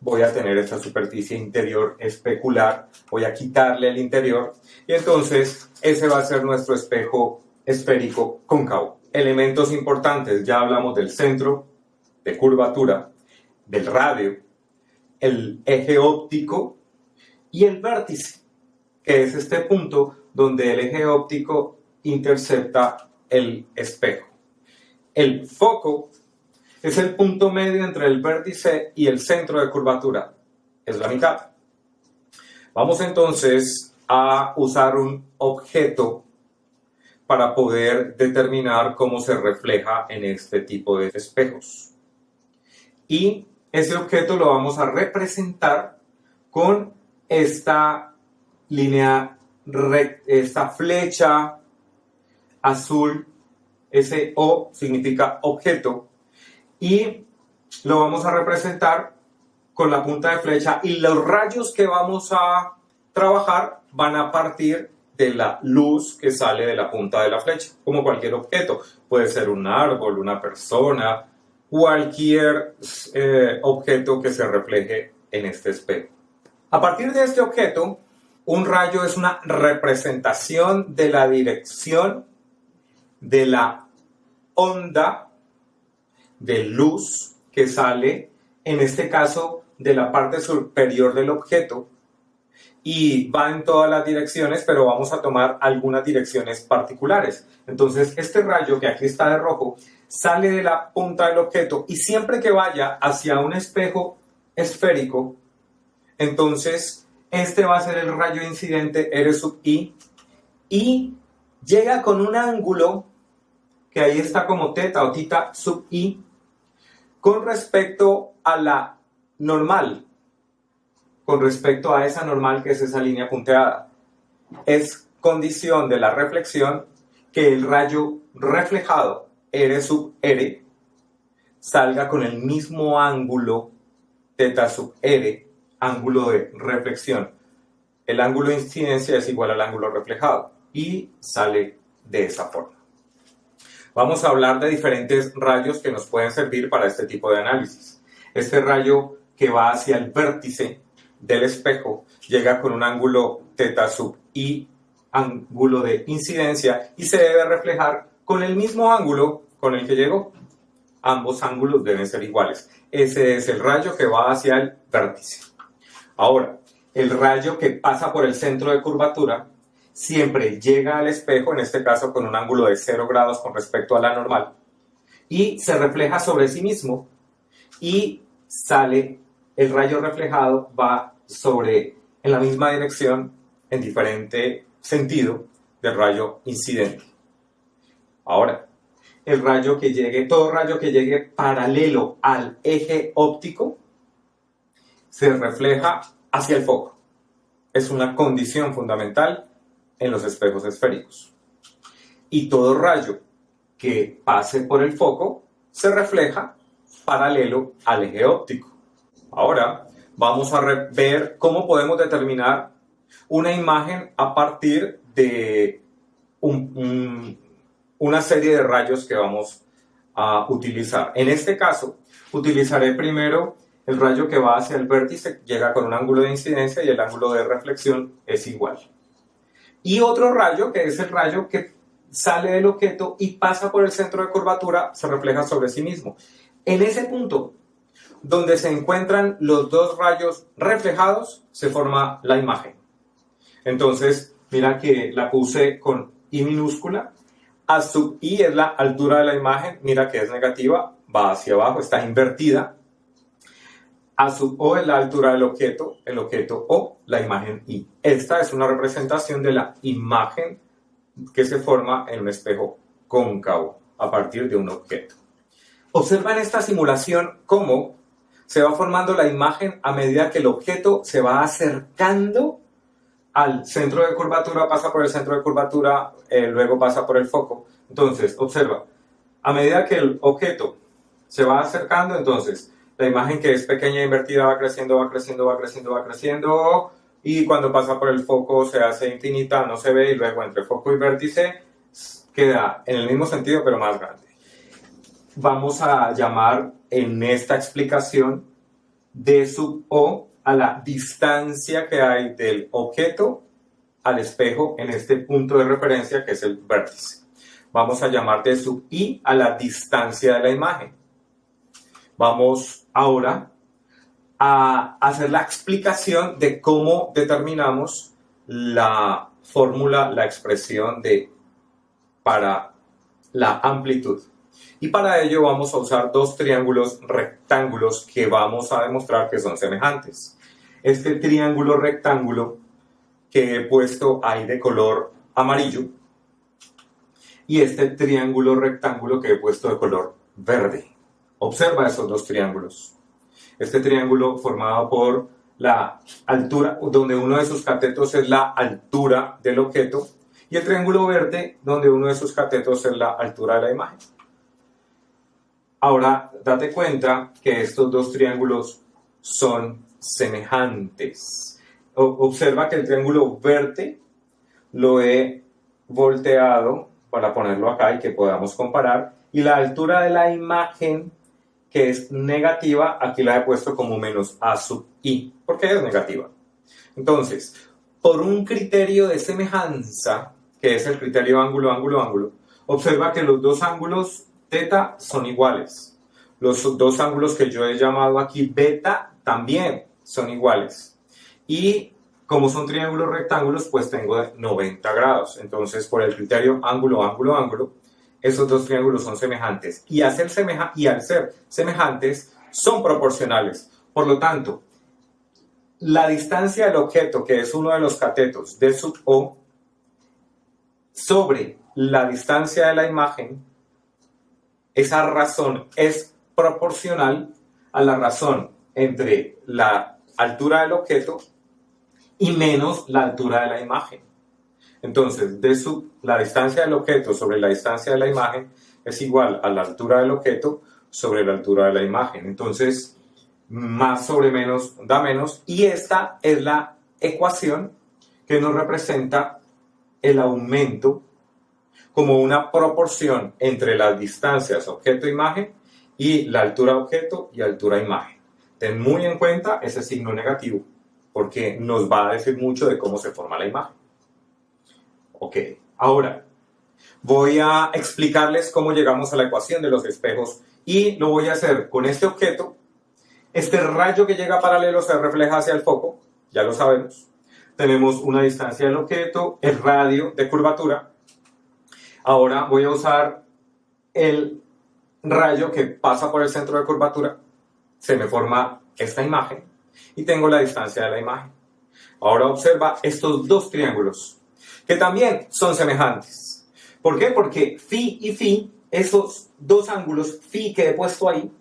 voy a tener esta superficie interior especular, voy a quitarle el interior y entonces ese va a ser nuestro espejo esférico cóncavo. Elementos importantes, ya hablamos del centro de curvatura, del radio, el eje óptico y el vértice, que es este punto donde el eje óptico intercepta el espejo. El foco es el punto medio entre el vértice y el centro de curvatura. Es la mitad. Vamos entonces a usar un objeto para poder determinar cómo se refleja en este tipo de espejos. Y ese objeto lo vamos a representar con esta línea recta, esta flecha azul. Ese O significa objeto. Y lo vamos a representar con la punta de flecha y los rayos que vamos a trabajar van a partir de la luz que sale de la punta de la flecha, como cualquier objeto. Puede ser un árbol, una persona, cualquier objeto que se refleje en este espejo. A partir de este objeto, un rayo es una representación de la dirección de la onda de luz que sale, en este caso, de la parte superior del objeto y va en todas las direcciones, pero vamos a tomar algunas direcciones particulares. Entonces, este rayo que aquí está de rojo sale de la punta del objeto y siempre que vaya hacia un espejo esférico, entonces este va a ser el rayo incidente R sub I y llega con un ángulo que ahí está como teta o tita sub I con respecto a la normal, con respecto a esa normal que es esa línea punteada. Es condición de la reflexión que el rayo reflejado R sub R salga con el mismo ángulo teta sub R, ángulo de reflexión. El ángulo de incidencia es igual al ángulo reflejado y sale de esa forma. Vamos a hablar de diferentes rayos que nos pueden servir para este tipo de análisis. Este rayo que va hacia el vértice del espejo llega con un ángulo teta sub I, ángulo de incidencia, y se debe reflejar con el mismo ángulo con el que llegó. Ambos ángulos deben ser iguales. Ese es el rayo que va hacia el vértice. Ahora, el rayo que pasa por el centro de curvatura siempre llega al espejo, en este caso con un ángulo de 0 grados con respecto a la normal, y se refleja sobre sí mismo y sale, el rayo reflejado va en la misma dirección, en diferente sentido del rayo incidente. Ahora, todo rayo que llegue paralelo al eje óptico se refleja hacia el foco. Es una condición fundamental en los espejos esféricos. Y todo rayo que pase por el foco se refleja paralelo al eje óptico. Ahora vamos a ver cómo podemos determinar una imagen a partir de una serie de rayos que vamos a utilizar. En este caso, utilizaré primero el rayo que va hacia el vértice, llega con un ángulo de incidencia y el ángulo de reflexión es igual. Y otro rayo, que es el rayo que sale del objeto y pasa por el centro de curvatura, se refleja sobre sí mismo. En ese punto, donde se encuentran los dos rayos reflejados, se forma la imagen. Entonces, mira que la puse con I minúscula. A sub I es la altura de la imagen, mira que es negativa, va hacia abajo, está invertida. A sub O es la altura del objeto, el objeto O, la imagen I. Esta es una representación de la imagen que se forma en un espejo cóncavo a partir de un objeto. Observa en esta simulación cómo se va formando la imagen a medida que el objeto se va acercando al centro de curvatura, pasa por el centro de curvatura, luego pasa por el foco. Entonces, observa, a medida que el objeto se va acercando, entonces la imagen que es pequeña e invertida va creciendo, va creciendo, va creciendo, va creciendo, y cuando pasa por el foco se hace infinita, no se ve, y luego entre foco y vértice queda en el mismo sentido pero más grande. Vamos a llamar en esta explicación D sub O a la distancia que hay del objeto al espejo en este punto de referencia que es el vértice. Vamos a llamar D sub I a la distancia de la imagen. Vamos ahora a hacer la explicación de cómo determinamos la fórmula, la expresión para la amplitud. Y para ello vamos a usar dos triángulos rectángulos que vamos a demostrar que son semejantes. Este triángulo rectángulo que he puesto ahí de color amarillo y este triángulo rectángulo que he puesto de color verde. Observa esos dos triángulos. Este triángulo formado por la altura, donde uno de sus catetos es la altura del objeto, y el triángulo verde, donde uno de sus catetos es la altura de la imagen. Ahora, date cuenta que estos dos triángulos son semejantes. Observa que el triángulo verde lo he volteado para ponerlo acá y que podamos comparar, y la altura de la imagen, que es negativa, aquí la he puesto como menos A sub I, porque es negativa. Entonces, por un criterio de semejanza, que es el criterio ángulo, ángulo, ángulo, observa que los dos ángulos θ son iguales. Los dos ángulos que yo he llamado aquí beta también son iguales. Y como son triángulos rectángulos, pues tengo 90 grados. Entonces, por el criterio ángulo, ángulo, ángulo, esos dos triángulos son semejantes. Y al ser semejantes, son proporcionales. Por lo tanto, la distancia del objeto, que es uno de los catetos D sub O, sobre la distancia de la imagen, esa razón es proporcional a la razón entre la altura del objeto y menos la altura de la imagen. Entonces, la distancia del objeto sobre la distancia de la imagen es igual a la altura del objeto sobre la altura de la imagen. Entonces, más sobre menos da menos, y esta es la ecuación que nos representa el aumento como una proporción entre las distancias objeto-imagen y la altura objeto y altura-imagen. Ten muy en cuenta ese signo negativo, porque nos va a decir mucho de cómo se forma la imagen. Ok, ahora voy a explicarles cómo llegamos a la ecuación de los espejos, y lo voy a hacer con este objeto. Este rayo que llega paralelo se refleja hacia el foco, ya lo sabemos. Tenemos una distancia del objeto, el radio de curvatura. Ahora voy a usar el rayo que pasa por el centro de curvatura. Se me forma esta imagen y tengo la distancia de la imagen. Ahora observa estos dos triángulos que también son semejantes. ¿Por qué? Porque phi y phi, esos dos ángulos phi que he puesto ahí,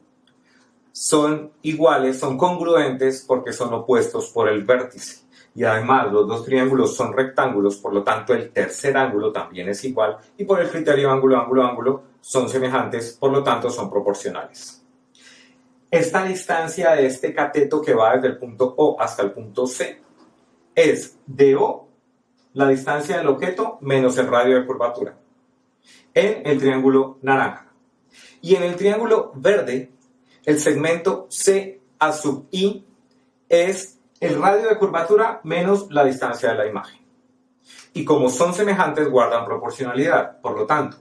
son iguales, son congruentes porque son opuestos por el vértice. Y además los dos triángulos son rectángulos, por lo tanto el tercer ángulo también es igual, y por el criterio ángulo, ángulo, ángulo son semejantes, por lo tanto son proporcionales. Esta distancia de este cateto que va desde el punto O hasta el punto C es DO, la distancia del objeto, menos el radio de curvatura, en el triángulo naranja. Y en el triángulo verde, el segmento CA sub I es el radio de curvatura menos la distancia de la imagen. Y como son semejantes, guardan proporcionalidad. Por lo tanto,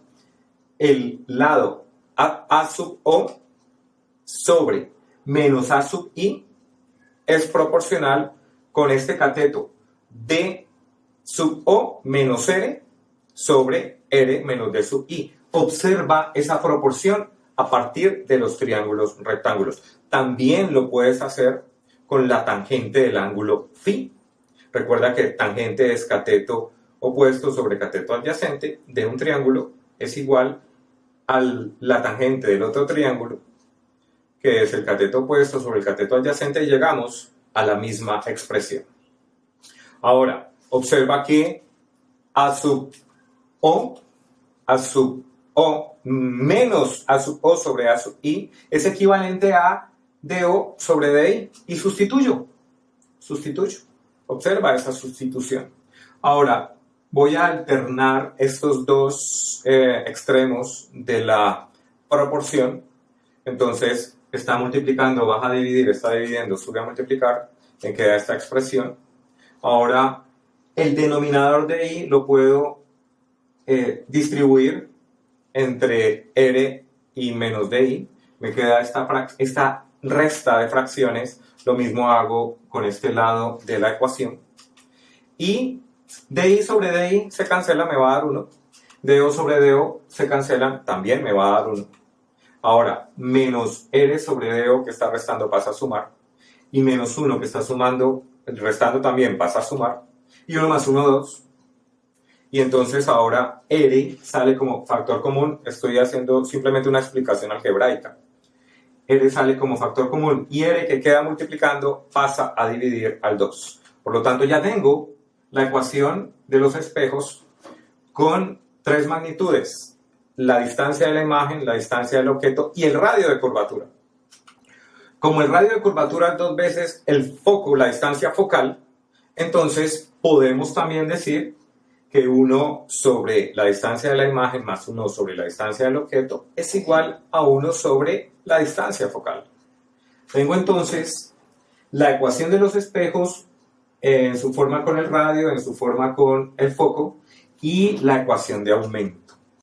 el lado A sub O sobre menos A sub I es proporcional con este cateto D sub O menos R sobre R menos D sub I. Observa esa proporción a partir de los triángulos rectángulos. También lo puedes hacer con la tangente del ángulo phi. Recuerda que tangente es cateto opuesto sobre cateto adyacente de un triángulo, es igual a la tangente del otro triángulo, que es el cateto opuesto sobre el cateto adyacente, y llegamos a la misma expresión. Ahora, observa que A sub O menos A sub O sobre A sub I es equivalente a DO sobre DI, y sustituyo. Observa esa sustitución. Ahora, voy a alternar estos dos extremos de la proporción. Entonces, está multiplicando, baja a dividir, está dividiendo, sube a multiplicar, me queda esta expresión. Ahora, el denominador de i lo puedo distribuir entre r y menos di. Me queda esta resta de fracciones. Lo mismo hago con este lado de la ecuación. Y di sobre di se cancela, me va a dar 1. Do sobre do se cancelan, también me va a dar 1. Ahora, menos r sobre do que está restando pasa a sumar. Y menos 1 que está sumando, restando también pasa a sumar. Y 1 más 1, 2. Y entonces ahora r sale como factor común. Estoy haciendo simplemente una explicación algebraica. R sale como factor común y r que queda multiplicando pasa a dividir al 2. Por lo tanto, ya tengo la ecuación de los espejos con 3 magnitudes: la distancia de la imagen, la distancia del objeto y el radio de curvatura. Como el radio de curvatura es 2 veces el foco, la distancia focal, entonces podemos también decir que 1 sobre la distancia de la imagen más 1 sobre la distancia del objeto es igual a 1 sobre la distancia focal. Tengo entonces la ecuación de los espejos en su forma con el radio, en su forma con el foco, y la ecuación de aumento.